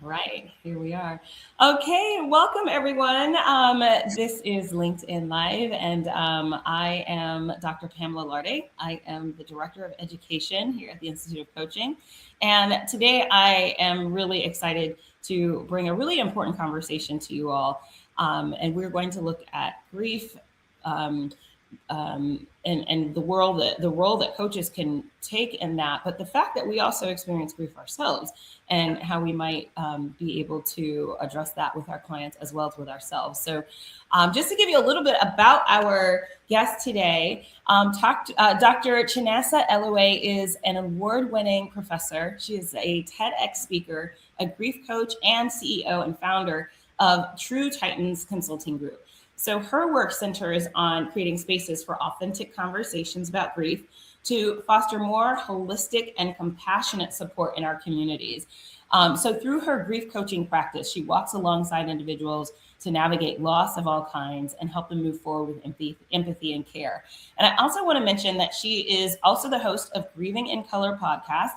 Right, here we are. Okay, welcome everyone. This is LinkedIn Live, and I am Dr. Pamela Larde. I am the Director of Education here at the Institute of Coaching. And today I am really excited to bring a really important conversation to you all. And we're going to look at grief. And the role that coaches can take in that, but the fact that we also experience grief ourselves and how we might be able to address that with our clients as well as with ourselves. So, just to give you a little bit about our guest today, Dr. Chinasa Elowe is an award-winning professor. She is a TEDx speaker, a grief coach, and CEO and founder of True Titans Consulting Group. So her work centers on creating spaces for authentic conversations about grief to foster more holistic and compassionate support in our communities. So through her grief coaching practice, she walks alongside individuals to navigate loss of all kinds and help them move forward with empathy and care. And I also want to mention that she is also the host of Grieving in Color podcast.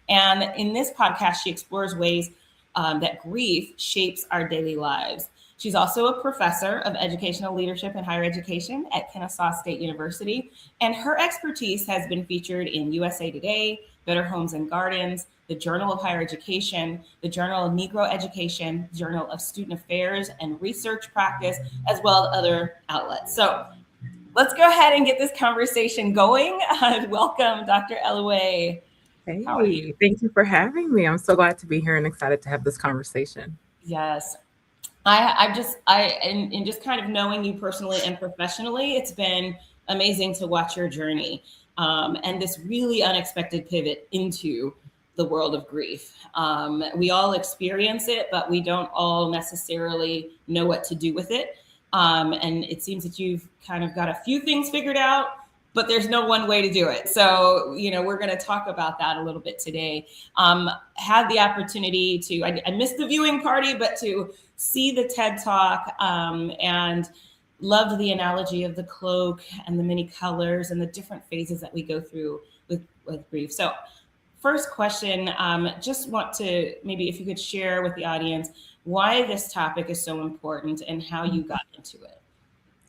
And in this podcast, she explores ways that grief shapes our daily lives. She's also a professor of educational leadership and higher education at Kennesaw State University, and her expertise has been featured in USA Today, Better Homes and Gardens, the Journal of Higher Education, the Journal of Negro Education, Journal of Student Affairs and Research Practice, as well as other outlets. So let's go ahead and get this conversation going. Welcome, Dr. Elowe. Hey, How are you? thank you for having me. I'm so glad to be here and excited to have this conversation. Yes. And just kind of knowing you personally and professionally, it's been amazing to watch your journey and this really unexpected pivot into the world of grief. We all experience it, but we don't all necessarily know what to do with it. And it seems that you've kind of got a few things figured out, but there's no one way to do it. So, we're going to talk about that a little bit today. Had the opportunity I missed the viewing party, but to see the TED Talk and loved the analogy of the cloak and the many colors and the different phases that we go through with grief. So first question, just want to maybe if you could share with the audience why this topic is so important and how you got into it.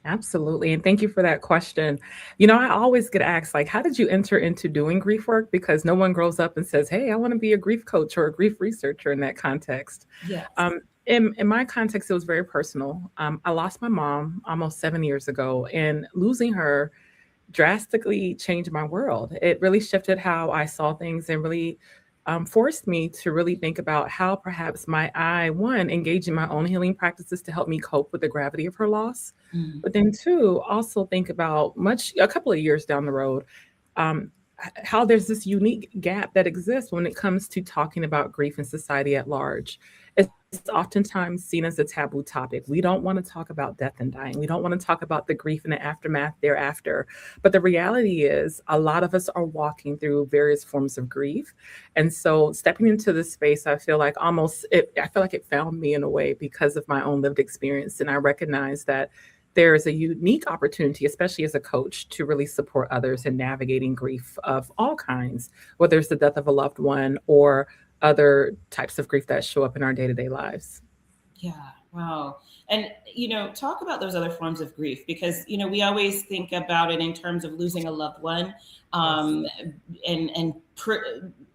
Absolutely. And thank you for that question. I always get asked, like, how did you enter into doing grief work? Because no one grows up and says, hey, I want to be a grief coach or a grief researcher in that context. Yes. In my context, it was very personal. I lost my mom almost 7 years ago, and losing her drastically changed my world. It really shifted how I saw things and really forced me to really think about how perhaps engage in my own healing practices to help me cope with the gravity of her loss. Mm. But then two, also think about a couple of years down the road, how there's this unique gap that exists when it comes to talking about grief in society at large. It's oftentimes seen as a taboo topic. We don't want to talk about death and dying. We don't want to talk about the grief and the aftermath thereafter. But the reality is, a lot of us are walking through various forms of grief. And so stepping into this space, I feel like it found me in a way because of my own lived experience. And I recognize that there is a unique opportunity, especially as a coach, to really support others in navigating grief of all kinds, whether it's the death of a loved one or other types of grief that show up in our day-to-day lives. Yeah. Wow. And, talk about those other forms of grief because, we always think about it in terms of losing a loved one and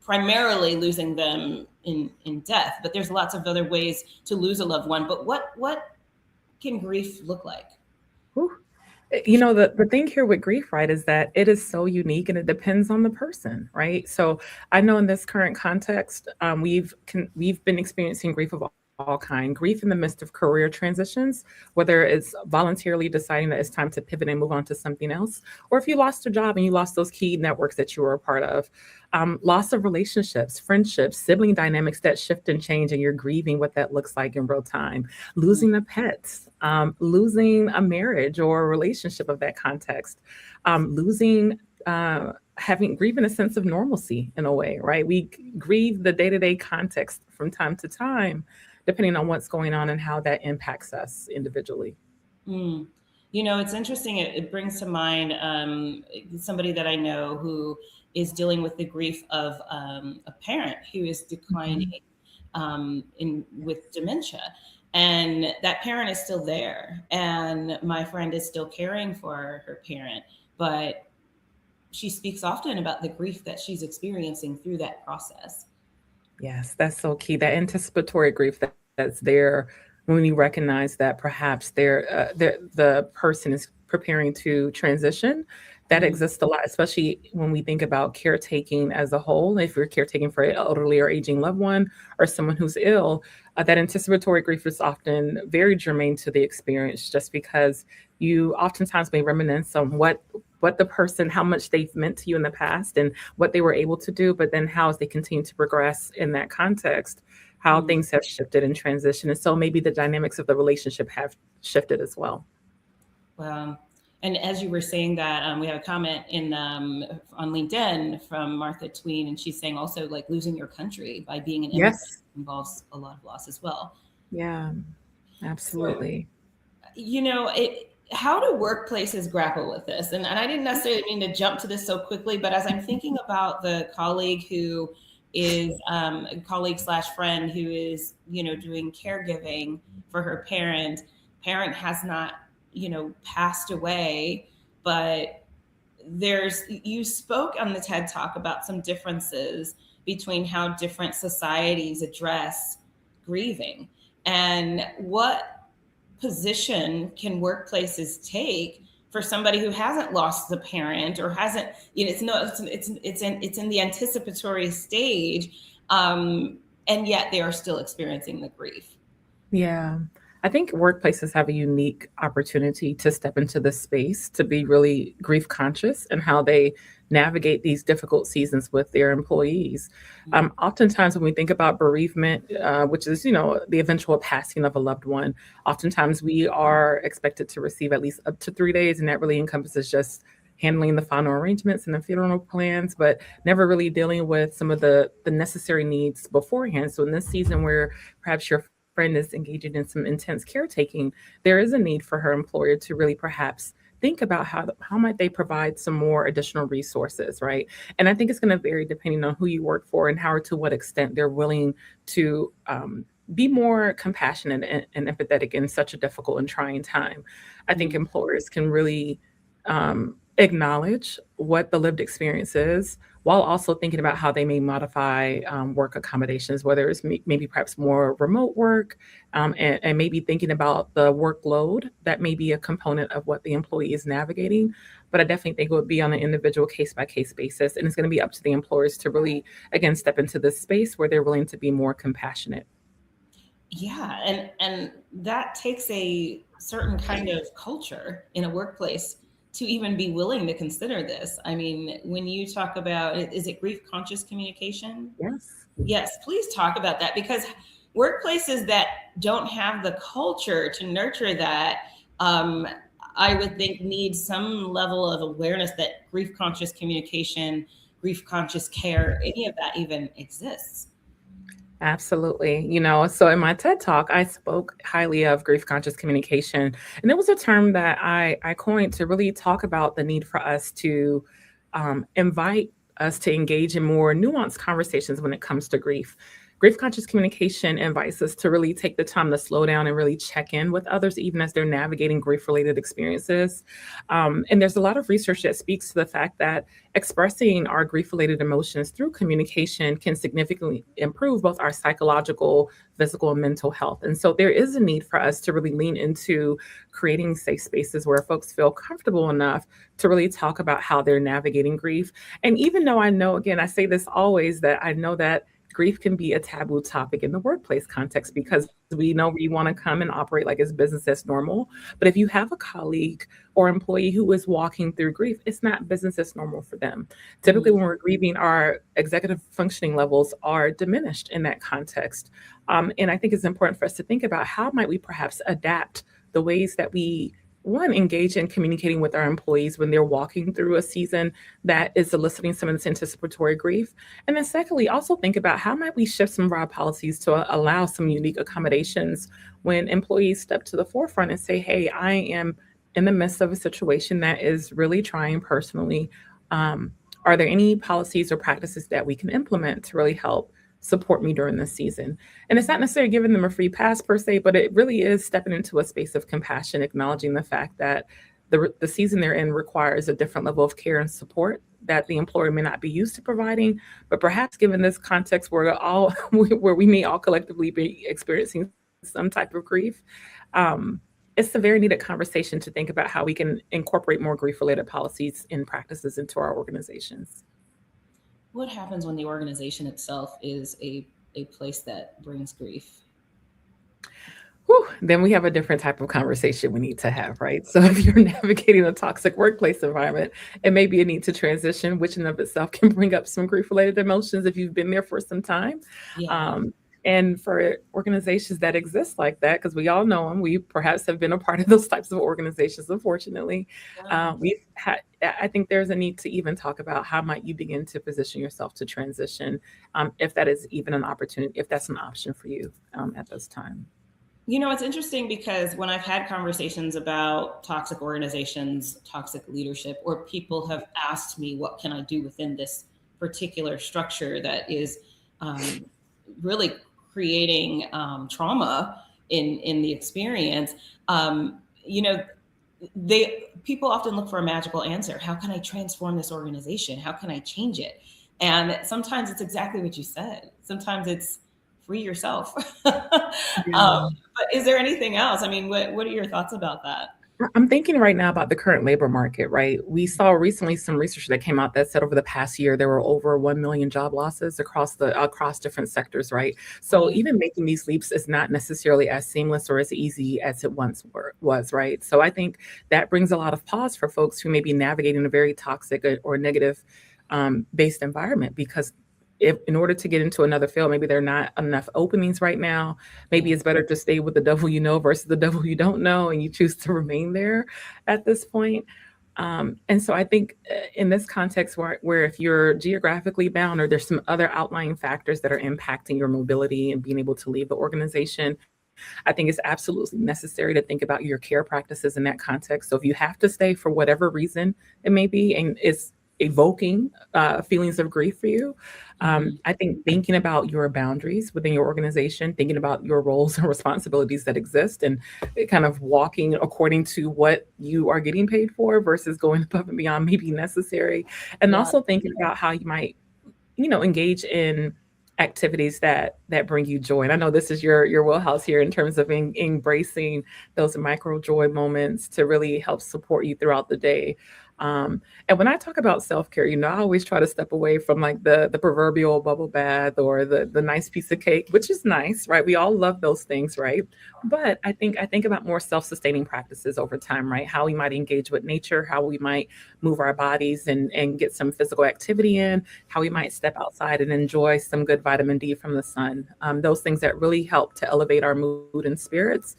primarily losing them in death. But there's lots of other ways to lose a loved one. But what can grief look like? Whew. The thing here with grief, right, is that it is so unique and it depends on the person, right? So I know in this current context, we've been experiencing grief of all kind, grief in the midst of career transitions, whether it's voluntarily deciding that it's time to pivot and move on to something else, or if you lost a job and you lost those key networks that you were a part of, loss of relationships, friendships, sibling dynamics that shift and change, and you're grieving what that looks like in real time, losing a pet, losing a marriage or a relationship of that context, losing grieving a sense of normalcy in a way, right? We grieve the day-to-day context from time to time, depending on what's going on and how that impacts us individually. Mm. It's interesting. It brings to mind somebody that I know who is dealing with the grief of a parent who is declining. in with dementia. And that parent is still there. And my friend is still caring for her parent, but she speaks often about the grief that she's experiencing through that process. Yes, that's so key. That anticipatory grief that's there when you recognize that perhaps the person is preparing to transition. That Mhm. exists a lot, especially when we think about caretaking as a whole. If you're caretaking for an elderly or aging loved one or someone who's ill, that anticipatory grief is often very germane to the experience, just because you oftentimes may reminisce on what the person, how much they've meant to you in the past, and what they were able to do, but then how as they continue to progress in that context, how Mhm. things have shifted and transitioned. And so maybe the dynamics of the relationship have shifted as well. Wow. And as you were saying that, we have a comment in on LinkedIn from Martha Tween, and she's saying also like losing your country by being an immigrant Yes. involves a lot of loss as well. Yeah, So, absolutely. how do workplaces grapple with this? And I didn't necessarily mean to jump to this so quickly, but as I'm thinking about the colleague who is a colleague slash friend who is, doing caregiving for her parent, parent has not, passed away, but you spoke on the TED Talk about some differences between how different societies address grieving and what position can workplaces take for somebody who hasn't lost the parent or hasn't, it's in the anticipatory stage, and yet they are still experiencing the grief. Yeah. I think workplaces have a unique opportunity to step into this space to be really grief conscious and how they navigate these difficult seasons with their employees. Oftentimes, when we think about bereavement, which is, the eventual passing of a loved one, oftentimes we are expected to receive at least up to 3 days, and that really encompasses just handling the final arrangements and the funeral plans, but never really dealing with some of the necessary needs beforehand. So in this season where perhaps your friend is engaging in some intense caretaking, there is a need for her employer to really perhaps think about how might they provide some more additional resources, right? And I think it's going to vary depending on who you work for and how or to what extent they're willing to be more compassionate and empathetic in such a difficult and trying time. I think Mhm. employers can really acknowledge what the lived experience is while also thinking about how they may modify work accommodations, whether it's maybe perhaps more remote work, and maybe thinking about the workload that may be a component of what the employee is navigating. But I definitely think it would be on an individual case by case basis. And it's going to be up to the employers to really, again, step into this space where they're willing to be more compassionate. Yeah, and that takes a certain kind of culture in a workplace to even be willing to consider this. I mean, when you talk about, is it grief conscious communication? Yes. Yes, please talk about that, because workplaces that don't have the culture to nurture that, um, I would think need some level of awareness that grief conscious communication, grief conscious care, any of that even exists. Absolutely. So in my TED Talk, I spoke highly of grief conscious communication. And it was a term that I coined to really talk about the need for us to invite us to engage in more nuanced conversations when it comes to grief. Grief conscious communication invites us to really take the time to slow down and really check in with others, even as they're navigating grief related experiences. And there's a lot of research that speaks to the fact that expressing our grief related emotions through communication can significantly improve both our psychological, physical, and mental health. And so there is a need for us to really lean into creating safe spaces where folks feel comfortable enough to really talk about how they're navigating grief. And even though I know, again, I say this always, that I know that grief can be a taboo topic in the workplace context because we know we want to come and operate like it's business as normal. But if you have a colleague or employee who is walking through grief, it's not business as normal for them. Typically, Mhm. when we're grieving, our executive functioning levels are diminished in that context. And I think it's important for us to think about how might we perhaps adapt the ways that we one engage in communicating with our employees when they're walking through a season that is eliciting some of this anticipatory grief. And then secondly, also think about how might we shift some of our policies to allow some unique accommodations when employees step to the forefront and say, hey, I am in the midst of a situation that is really trying personally. Um, are there any policies or practices that we can implement to really help support me during this season. And it's not necessarily giving them a free pass per se, but it really is stepping into a space of compassion, acknowledging the fact that the season they're in requires a different level of care and support that the employer may not be used to providing. But perhaps given this context where all where we may all collectively be experiencing some type of grief, it's a very needed conversation to think about how we can incorporate more grief-related policies and practices into our organizations. What happens when the organization itself is a place that brings grief? Whew, then we have a different type of conversation we need to have, right? So if you're navigating a toxic workplace environment, it may be a need to transition, which in of itself can bring up some grief-related emotions if you've been there for some time. Yeah. Um, and for organizations that exist like that, because we all know them, we perhaps have been a part of those types of organizations, unfortunately. Yeah. I think there's a need to even talk about how might you begin to position yourself to transition, if that is even an opportunity, if that's an option for you at this time. It's interesting because when I've had conversations about toxic organizations, toxic leadership, or people have asked me, what can I do within this particular structure that is really creating trauma in the experience, people often look for a magical answer. How can I transform this organization? How can I change it? And sometimes it's exactly what you said. Sometimes it's free yourself. Yeah. But is there anything else? I mean, what are your thoughts about that? I'm thinking right now about the current labor market, right? We saw recently some research that came out that said over the past year there were over 1 million job losses across different sectors, right? So Right. even making these leaps is not necessarily as seamless or as easy as it once was, right? So I think that brings a lot of pause for folks who may be navigating a very toxic or negative based environment because if in order to get into another field, maybe there are not enough openings right now. Maybe Yeah. it's better to stay with the devil you know versus the devil you don't know, and you choose to remain there at this point. And so I think in this context, where if you're geographically bound or there's some other outlying factors that are impacting your mobility and being able to leave the organization, I think it's absolutely necessary to think about your care practices in that context. So if you have to stay for whatever reason it may be, and it's evoking feelings of grief for you, Mhm. I think thinking about your boundaries within your organization, thinking about your roles and responsibilities that exist, and kind of walking according to what you are getting paid for versus going above and beyond may be necessary. And Yeah. also thinking about how you might engage in activities that bring you joy. And I know this is your wheelhouse here in terms of embracing those micro joy moments to really help support you throughout the day. And when I talk about self-care, I always try to step away from like the proverbial bubble bath or the nice piece of cake, which is nice, right? We all love those things, right? But I think about more self-sustaining practices over time, right? How we might engage with nature, how we might move our bodies and get some physical activity in, how we might step outside and enjoy some good vitamin D from the sun. Those things that really help to elevate our mood and spirits.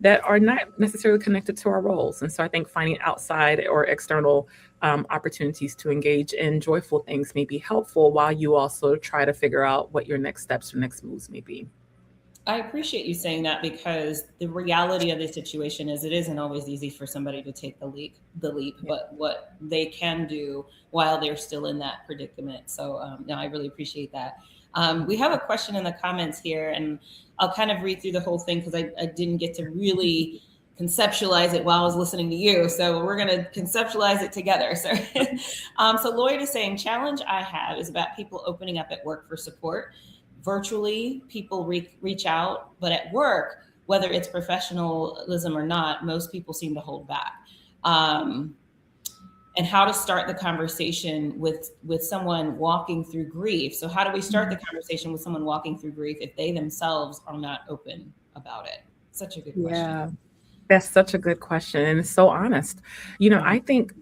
That are not necessarily connected to our roles. And so I think finding outside or external opportunities to engage in joyful things may be helpful while you also try to figure out what your next steps or next moves may be. I appreciate you saying that because the reality of the situation is it isn't always easy for somebody to take the leap, Yeah. but what they can do while they're still in that predicament. So no, I really appreciate that. We have a question in the comments here, and I'll kind of read through the whole thing because I didn't get to really conceptualize it while I was listening to you. So we're going to conceptualize it together. So, so Lloyd is saying, challenge I have is about people opening up at work for support. Virtually, people reach out, but at work, whether it's professionalism or not, most people seem to hold back. Um, and how to start the conversation with someone walking through grief. So how do we start the conversation with someone walking through grief if they themselves are not open about it? Such a good question. Yeah. That's such a good question, and it's so honest. Mhm. I think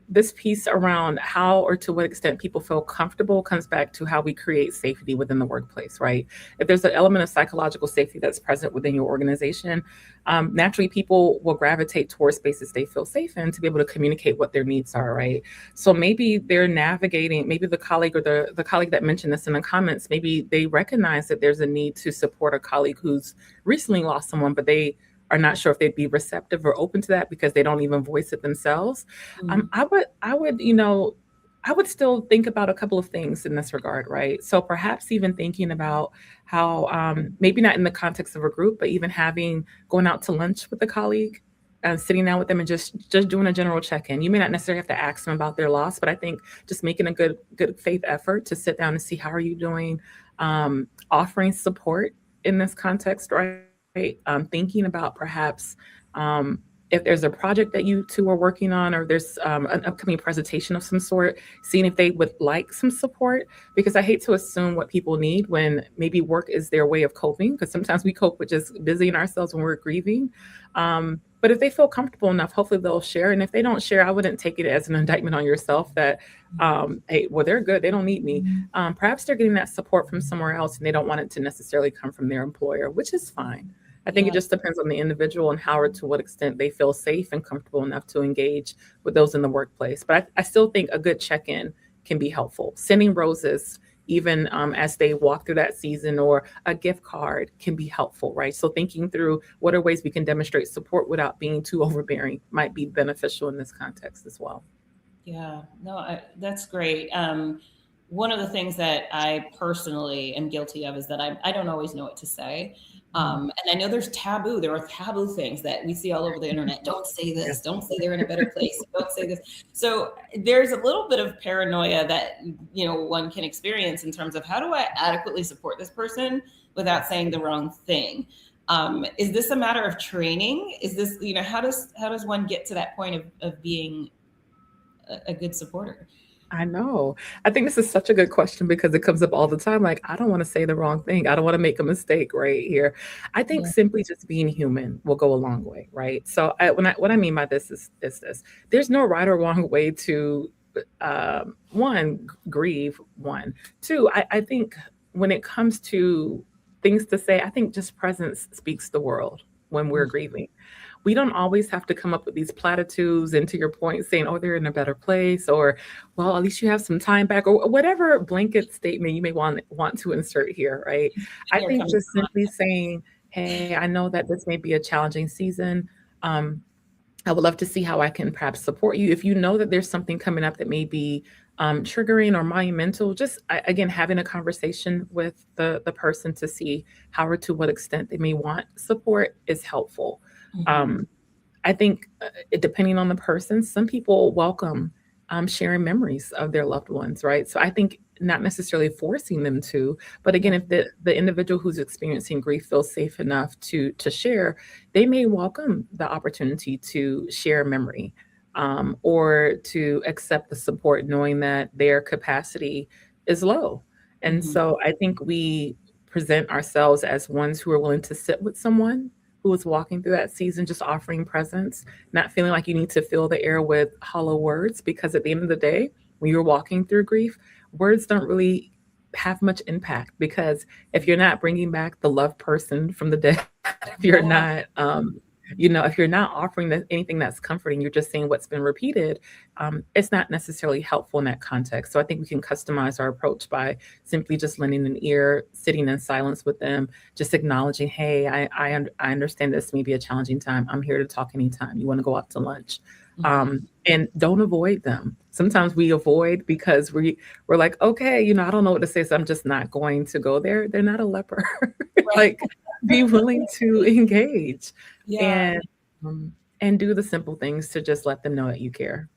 this piece around how or to what extent people feel comfortable comes back to how we create safety within the workplace, right? If there's an element of psychological safety that's present within your organization, naturally people will gravitate towards spaces they feel safe in to be able to communicate what their needs are, right? So maybe they're navigating, maybe the colleague or the colleague that mentioned this in the comments, maybe they recognize that there's a need to support a colleague who's recently lost someone, but they are not sure if they'd be receptive or open to that because they don't even voice it themselves. Mhm. I would, I would still think about a couple of things in this regard, right? So perhaps even thinking about how, maybe not in the context of a group, but even having going out to lunch with a colleague, sitting down with them and just doing a general check-in. You may not necessarily have to ask them about their loss, but I think just making a good faith effort to sit down and see how are you doing, offering support in this context, right? Thinking about perhaps, if there's a project that you two are working on, or there's an upcoming presentation of some sort, seeing if they would like some support. Because I hate to assume what people need when maybe work is their way of coping, because sometimes we cope with just busying ourselves when we're grieving. But if they feel comfortable enough, hopefully they'll share. And if they don't share, I wouldn't take it as an indictment on yourself that, hey, well, they're good. They don't need me. Perhaps they're getting that support from somewhere else and they don't want it to necessarily come from their employer, which is fine. I think it Yeah. just depends on the individual and how or to what extent they feel safe and comfortable enough to engage with those in the workplace. But I still think a good check in can be helpful. Sending roses, even as they walk through that season, or a gift card can be helpful, right? So, thinking through what are ways we can demonstrate support without being too overbearing might be beneficial in this context as well. Yeah, no, that's great. One of the things that I personally am guilty of is that I don't always know what to say. Mhm. And I know there's taboo. There are taboo things that we see all over the internet. Don't say Yeah. this. Don't say they're in a better place. Don't say this. So there's a little bit of paranoia that one can experience in terms of how do I adequately support this person without saying the wrong thing. Is this a matter of training? Is this how does one get to that point of being a good supporter? I know. I think this is such a good question because it comes up all the time. Like, I don't want to say the wrong thing. I don't want to make a mistake right here. I think Yeah. simply just being human will go a long way, right? So, what I mean by this is this: there's no right or wrong way to, one, grieve. One, two. I think when it comes to things to say, I think just presence speaks the world when we're Mm. grieving. We don't always have to come up with these platitudes, and to your point, saying, "Oh, they're in a better place," or, "Well, at least you have some time back," or whatever blanket statement you may want to insert here, right? And I you're think coming just simply saying, "Hey, I know that this may be a challenging season. Um, I would love to see how I can perhaps support you." If you know that there's something coming up that may be, triggering or monumental, just again having a conversation with the person to see how or to what extent they may want support is helpful. Mhm. Um, I think, depending on the person, some people welcome, sharing memories of their loved ones, right? So I think not necessarily forcing them to, but again, Yeah. if the individual who's experiencing grief feels safe enough to share, they may welcome the opportunity to share memory, or to accept the support, knowing that their capacity is low. And Mhm. so I think we present ourselves as ones who are willing to sit with someone who is walking through that season, just offering presence, not feeling like you need to fill the air with hollow words, because at the end of the day, when you're walking through grief, words don't really have much impact, because if you're not bringing back the loved person from the dead, if you're Yeah. not, if you're not offering anything that's comforting, you're just saying what's been repeated, it's not necessarily helpful in that context. So I think we can customize our approach by simply just lending an ear, sitting in silence with them, just acknowledging, hey, I understand this may be a challenging time. I'm here to talk anytime. You want to go out to lunch? Mhm. And don't avoid them. Sometimes we avoid because we're like, okay, I don't know what to say, so I'm just not going to go there. They're not a leper. Right. Like, be willing to engage Yeah. and um, and do the simple things to just let them know that you care.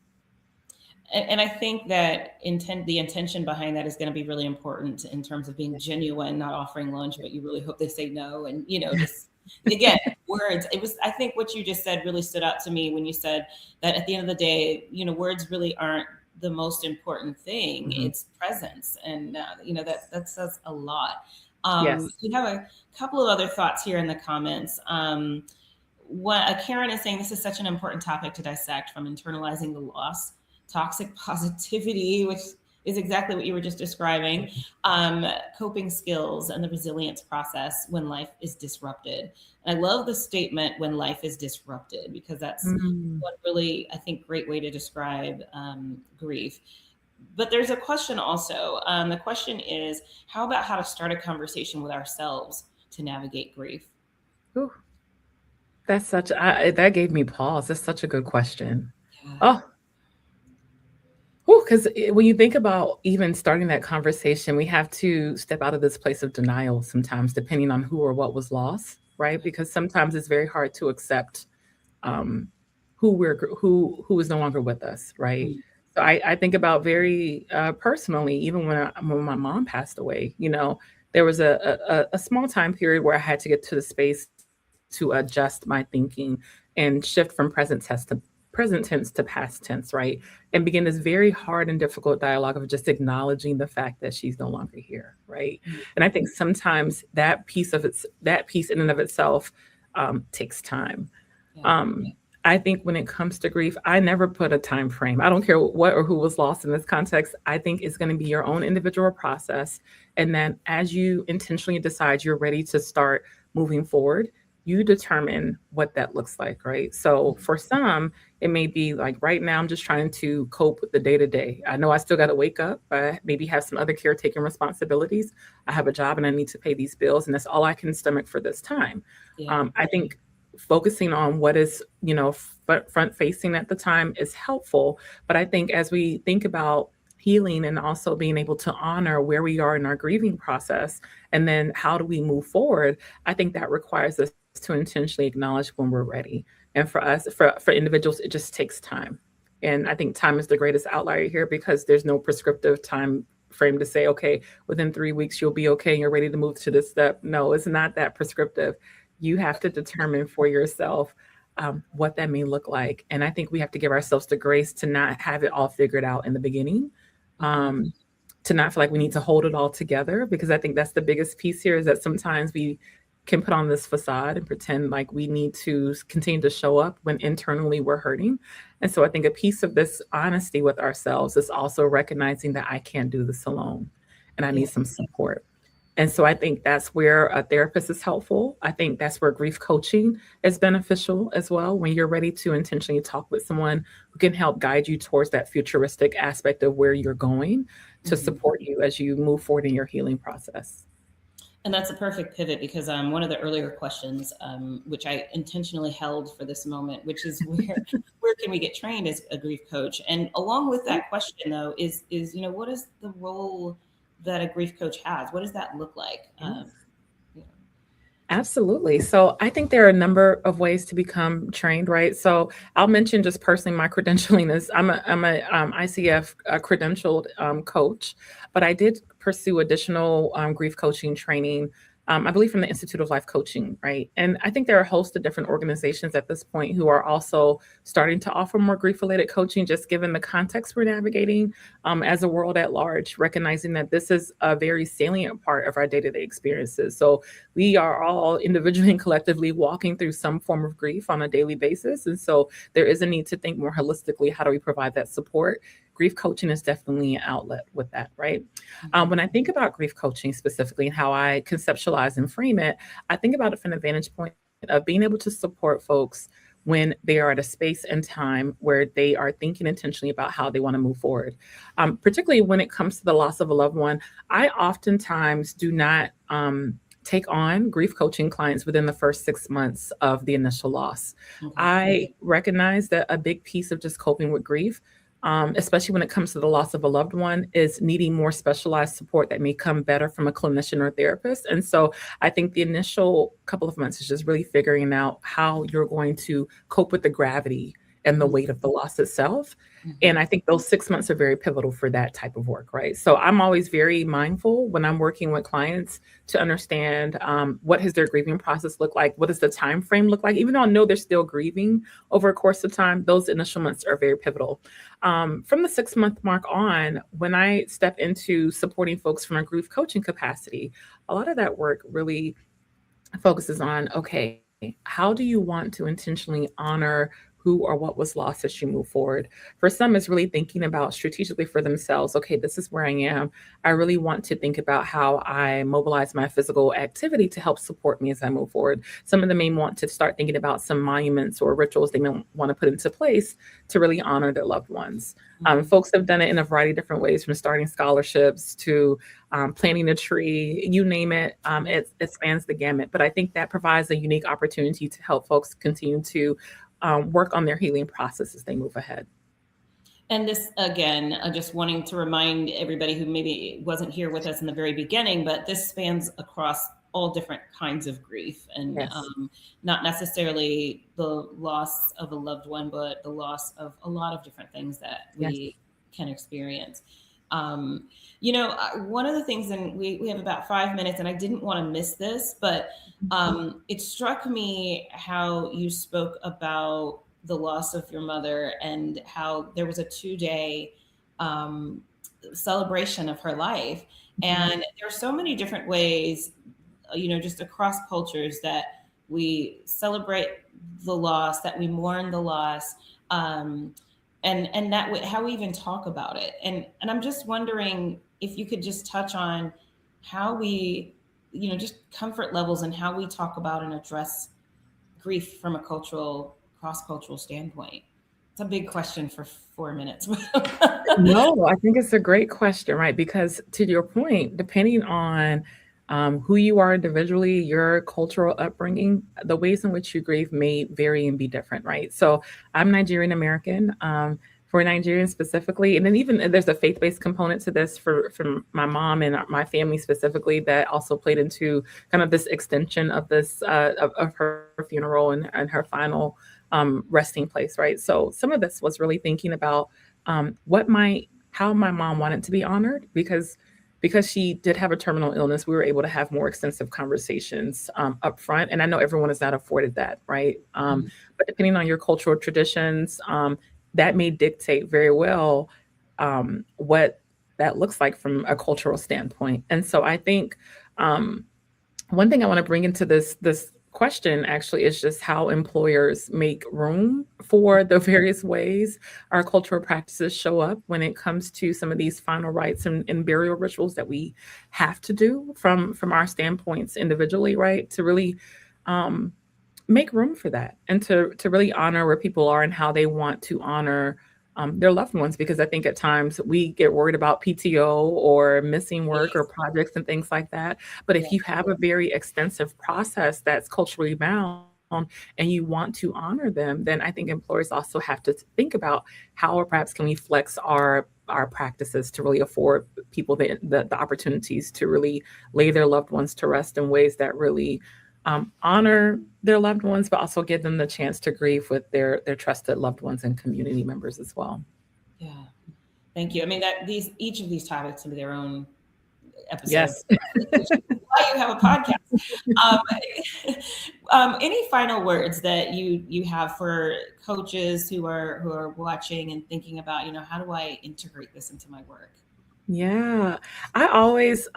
And I think that the intention behind that is going to be really important in terms of being genuine, not offering lunch, but you really hope they say no. And, just again, words. I think what you just said really stood out to me when you said that at the end of the day, words really aren't the most important thing. Mhm. It's presence. And, that says a lot. Yes. We have a couple of other thoughts here in the comments. Karen is saying this is such an important topic to dissect, from internalizing the loss, toxic positivity, which is exactly what you were just describing, um, coping skills, and the resilience process when life is disrupted. And I love the statement "when life is disrupted," because that's Mm. one really, I think, great way to describe grief. But there's a question also. The question is, how about how to start a conversation with ourselves to navigate grief? Ooh, that gave me pause. That's such a good question. Yeah. Oh, Because when you think about even starting that conversation, we have to step out of this place of denial sometimes, depending on who or what was lost, right? Because sometimes it's very hard to accept um, who is no longer with us, right? Mm. So I think about very personally, even when my mom passed away, there was a small time period where I had to get to the space to adjust my thinking and shift from present tense to past tense, right? And begin this very hard and difficult dialogue of just acknowledging the fact that she's no longer here, right? Mm. And I think sometimes that piece in and of itself takes time. Yeah. um, I think when it comes to grief, I never put a time frame. I don't care what or who was lost in this context. I think it's going to be your own individual process. And then as you intentionally decide you're ready to start moving forward, you determine what that looks like, right? So for some, it may be like right now, I'm just trying to cope with the day to day. I know I still got to wake up, but maybe have some other caretaking responsibilities. I have a job and I need to pay these bills, and that's all I can stomach for this time. Yeah. I think focusing on what is front facing at the time is helpful, but I think as we think about healing and also being able to honor where we are in our grieving process and then how do we move forward, I think that requires us to intentionally acknowledge when we're ready. And for us, for individuals, it just takes time. And I think time is the greatest outlier here because there's no prescriptive time frame to say, okay, within 3 weeks you'll be okay and you're ready to move to this step. No, it's not that prescriptive. You have to determine for yourself what that may look like. And I think we have to give ourselves the grace to not have it all figured out in the beginning, Mhm. to not feel like we need to hold it all together, because I think that's the biggest piece here is that sometimes we can put on this facade and pretend like we need to continue to show up when internally we're hurting. And so I think a piece of this honesty with ourselves is also recognizing that I can't do this alone and I Yeah. need some support. And so I think that's where a therapist is helpful. I think that's where grief coaching is beneficial as well, when you're ready to intentionally talk with someone who can help guide you towards that futuristic aspect of where you're going to Mhm. support you as you move forward in your healing process. And that's a perfect pivot because one of the earlier questions, which I intentionally held for this moment, which is where can we get trained as a grief coach? And along with that question, though, is what is the role that a grief coach has? What does that look like? Yes. You know, Absolutely. So I think there are a number of ways to become trained, right? So I'll mention just personally my credentialing is I'm a ICF credentialed coach, but I did pursue additional grief coaching training. I believe from the Institute of Life Coaching, right? And I think there are a host of different organizations at this point who are also starting to offer more grief related coaching, just given the context we're navigating as a world at large, recognizing that this is a very salient part of our day to day experiences. So we are all individually and collectively walking through some form of grief on a daily basis. And so there is a need to think more holistically. How do we provide that support? Grief coaching is definitely an outlet with that, right? mhm. When I think about grief coaching specifically and how I conceptualize and frame it, I think about it from the vantage point of being able to support folks when they are at a space and time where they are thinking intentionally about how they want to move forward. Particularly when it comes to the loss of a loved one, I oftentimes do not take on grief coaching clients within the first 6 months of the initial loss. Okay. I recognize that a big piece of just coping with grief, especially when it comes to the loss of a loved one, is needing more specialized support that may come better from a clinician or therapist. And so I think the initial couple of months is just really figuring out how you're going to cope with the gravity and the weight of the loss itself. Mhm. And I think those 6 months are very pivotal for that type of work, right? So I'm always very mindful when I'm working with clients to understand what has their grieving process look like, what does the time frame look like. Even though I know they're still grieving over a course of time, those initial months are very pivotal. From the 6 month mark on, when I step into supporting folks from a grief coaching capacity, a lot of that work really focuses on, okay, how do you want to intentionally honor who or what was lost as you move forward? For some, it's really thinking about strategically for themselves, okay, this is where I am. I really want to think about how I mobilize my physical activity to help support me as I move forward. Some of them may want to start thinking about some monuments or rituals they may want to put into place to really honor their loved ones. Mhm. Folks have done it in a variety of different ways, from starting scholarships to planting a tree, you name it. It spans the gamut. But I think that provides a unique opportunity to help folks continue to work on their healing process as they move ahead. And this, again, just wanting to remind everybody who maybe wasn't here with us in the very beginning, but this spans across all different kinds of grief, and Yes. not necessarily the loss of a loved one, but the loss of a lot of different things that Yes. we can experience. Um, one of the things, and we have about 5 minutes, and I didn't want to miss this, but it struck me how you spoke about the loss of your mother and how there was a 2 day um, celebration of her life. Mhm. And there are so many different ways, just across cultures, that we celebrate the loss, that we mourn the loss, um, and how we even talk about it. And I'm just wondering if you could just touch on how we, just comfort levels and how we talk about and address grief from a cross cultural standpoint. It's a big question for 4 minutes. No, I think it's a great question, right? Because to your point, depending on who you are individually, your cultural upbringing, the ways in which you grieve may vary and be different, right? So I'm Nigerian American. For Nigerians specifically, and then even there's a faith-based component to this for my mom and my family specifically that also played into kind of this extension of this of her funeral and her final resting place, right? So some of this was really thinking about how my mom wanted to be honored because she did have a terminal illness. We were able to have more extensive conversations up front, and I know everyone is not afforded that, right? But depending on your cultural traditions, that may dictate very well what that looks like from a cultural standpoint. And so I think um, one thing I want to bring into this question actually is just how employers make room for the various ways our cultural practices show up when it comes to some of these final rites and burial rituals that we have to do from our standpoints individually, right? To really um, make room for that and to really honor where people are and how they want to honor their loved ones, because I think at times we get worried about PTO or missing work or Yes. projects and things like that. But Yeah. if you have a very extensive process that's culturally bound and you want to honor them, then I think employers also have to think about how or perhaps can we flex our practices to really afford people the opportunities to really lay their loved ones to rest in ways that really honor their loved ones, but also give them the chance to grieve with their trusted loved ones and community members as well. Yeah. Thank you. I mean, that these each of these topics have their own episode, Yes. which is why you have a podcast. Um, any final words that you have for coaches who are watching and thinking about, how do I integrate this into my work? Yeah. I always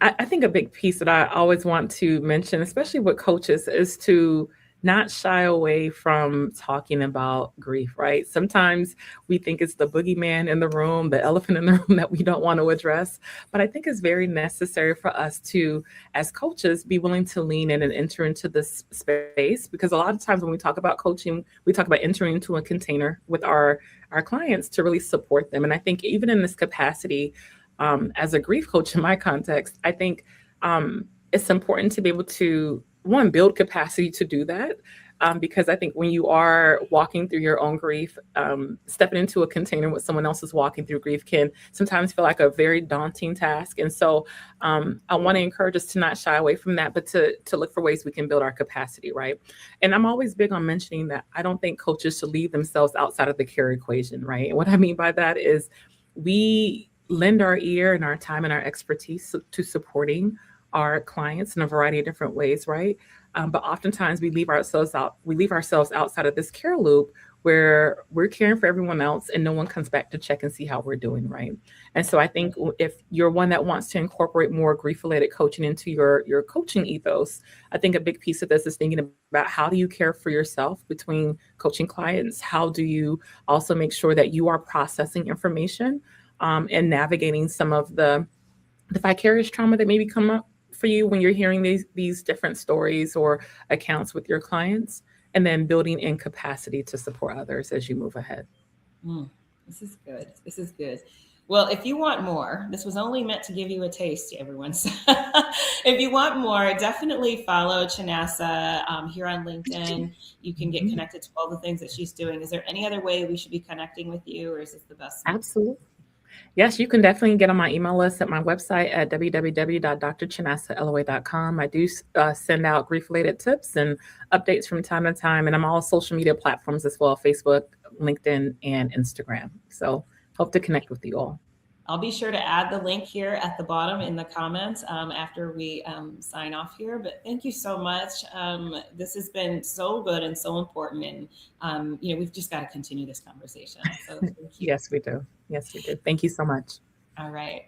I think a big piece that I always want to mention, especially with coaches, is to not shy away from talking about grief, right? Sometimes we think it's the boogeyman in the room, the elephant in the room that we don't want to address. But I think it's very necessary for us to, as coaches, be willing to lean in and enter into this space. Because a lot of times when we talk about coaching, we talk about entering into a container with our clients to really support them. And I think even in this capacity, as a grief coach in my context, I think it's important to be able to, one, build capacity to do that. Because I think when you are walking through your own grief, stepping into a container with someone else is walking through grief can sometimes feel like a very daunting task. And so I want to encourage us to not shy away from that, but to look for ways we can build our capacity, right? And I'm always big on mentioning that I don't think coaches should leave themselves outside of the care equation, right? And what I mean by that is we lend our ear and our time and our expertise to supporting our clients in a variety of different ways, right? But oftentimes we leave ourselves out. We leave ourselves outside of this care loop where we're caring for everyone else, and no one comes back to check and see how we're doing, right? And so I think if you're one that wants to incorporate more grief-related coaching into your coaching ethos, I think a big piece of this is thinking about how do you care for yourself between coaching clients? How do you also make sure that you are processing information and navigating some of the vicarious trauma that maybe come up for you when you're hearing these different stories or accounts with your clients, and then building in capacity to support others as you move ahead. Mm, this is good. This is good. Well, if you want more, this was only meant to give you a taste, everyone. So if you want more, definitely follow Chinasa here on LinkedIn. You can get Mhm. connected to all the things that she's doing. Is there any other way we should be connecting with you, or is this the best way? Absolutely. Yes, you can definitely get on my email list at my website at www.drchinasa.com. I do send out grief-related tips and updates from time to time, and I'm on all social media platforms as well, Facebook, LinkedIn, and Instagram. So hope to connect with you all. I'll be sure to add the link here at the bottom in the comments after we sign off here. But thank you so much. This has been so good and so important. And, we've just got to continue this conversation. So thank you. Yes, we do. Yes, we do. Thank you so much. All right.